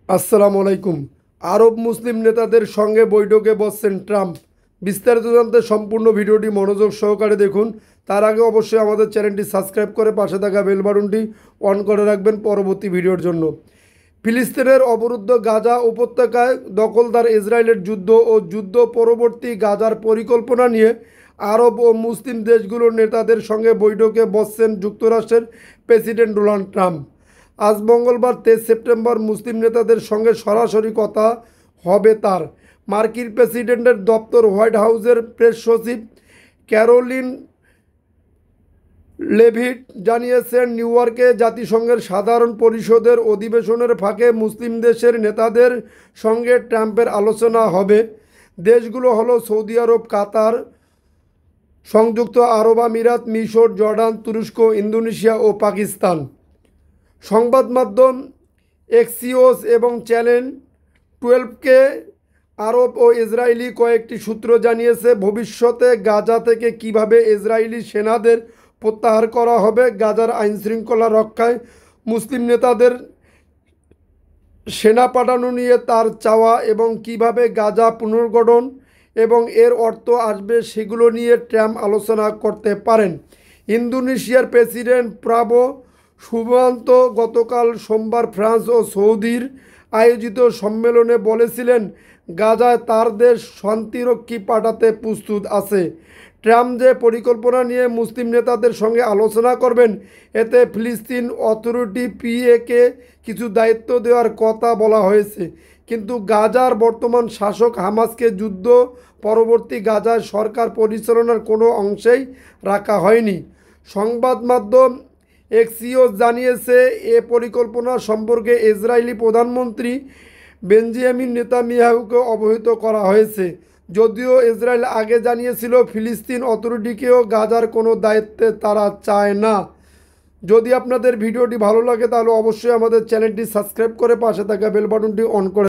আসসালামু আলাইকুম। আরব মুসলিম নেতাদের সঙ্গে বৈঠকে বসছেন ট্রাম্প। বিস্তারিত জানতে সম্পূর্ণ ভিডিওটি মনোযোগ সহকারে দেখুন। তার আগে অবশ্যই আমাদের চ্যানেলটি সাবস্ক্রাইব করে পাশে থাকা বেল বাটনটি অন করে রাখবেন পরবর্তী ভিডিওর জন্য। ফিলিস্তিনের অবরুদ্ধ গাজা উপত্যকায় দখলদার ইসরায়েলের যুদ্ধ ও যুদ্ধ পরবর্তী গাজার পরিকল্পনা নিয়ে আরব ও মুসলিম দেশগুলোর নেতাদের সঙ্গে বৈঠকে বসছেন যুক্তরাষ্ট্রের প্রেসিডেন্ট ডোনাল্ড ট্রাম্প। আজ মঙ্গলবার 23 সেপ্টেম্বর মুসলিম নেতাদের সঙ্গে সরাসরি কথা হবে তার। মার্কিন প্রেসিডেন্টের দপ্তর হোয়াইট হাউসের প্রেস সচিব ক্যারোলিন লেভিট জানিয়েছেন, নিউ ইয়র্কে জাতিসংঘের সাধারণ পরিষদের অধিবেশনের ফাঁকে মুসলিম দেশের নেতাদের সঙ্গে ট্রাম্পের আলোচনা হবে। দেশগুলো হলো সৌদি আরব, কাতার, সংযুক্ত আরব আমিরাত, মিশর, জর্ডান, তুরস্ক, ইন্দোনেশিয়া ও পাকিস্তান। সংবাদ মাধ্যম এক্সিওস এবং চ্যানেল 12কে আরব ও ইসরায়েলি কয়েকটি সূত্র জানিয়েছে, ভবিষ্যতে গাজা থেকে কিভাবে ইসরায়েলি সেনাদের প্রত্যাহার করা হবে, গাজার আইনশৃঙ্খলা রক্ষায় মুসলিম নেতাদের সেনা পাঠানো নিয়ে তার চাওয়া এবং কিভাবে গাজা পুনর্গঠন এবং এর অর্থ আসবে সেগুলো নিয়ে ট্রাম্প আলোচনা করতে পারেন। ইন্দোনেশিয়ার প্রেসিডেন্ট প্রাবো সুবিয়ান্তো গতকাল সোমবার ফ্রান্স ও সৌদির আয়োজিত সম্মেলনে বলেছিলেন, গাজায় তার দেশ শান্তিরক্ষী পাঠাতে প্রস্তুত আছে। ট্রাম্প যে পরিকল্পনা নিয়ে মুসলিম নেতাদের সঙ্গে আলোচনা করবেন, এতে ফিলিস্তিন অথরিটি পিএকে কিছু দায়িত্ব দেওয়ার কথা বলা হয়েছে, কিন্তু গাজার বর্তমান শাসক হামাসকে যুদ্ধ পরবর্তী গাজায় সরকার পরিচালনার কোনো অংশেই রাখা হয়নি। সংবাদ মাধ্যম এক্সিওস জানিয়েছে, এ পরিকল্পনা সম্পর্কে ইসরায়েলি প্রধানমন্ত্রী বেঞ্জামিন নেতানিয়াহুকে অবহিত করা হয়েছে, যদিও ইসরায়েল আগে জানিয়েছিল ফিলিস্তিন অথরিটিকেও গাজার কোনো দায়িত্বে তারা চায় না। যদি আপনাদের ভিডিওটি ভালো লাগে তাহলে অবশ্যই আমাদের চ্যানেলটি সাবস্ক্রাইব করে পাশে থাকা বেল বাটনটি অন করে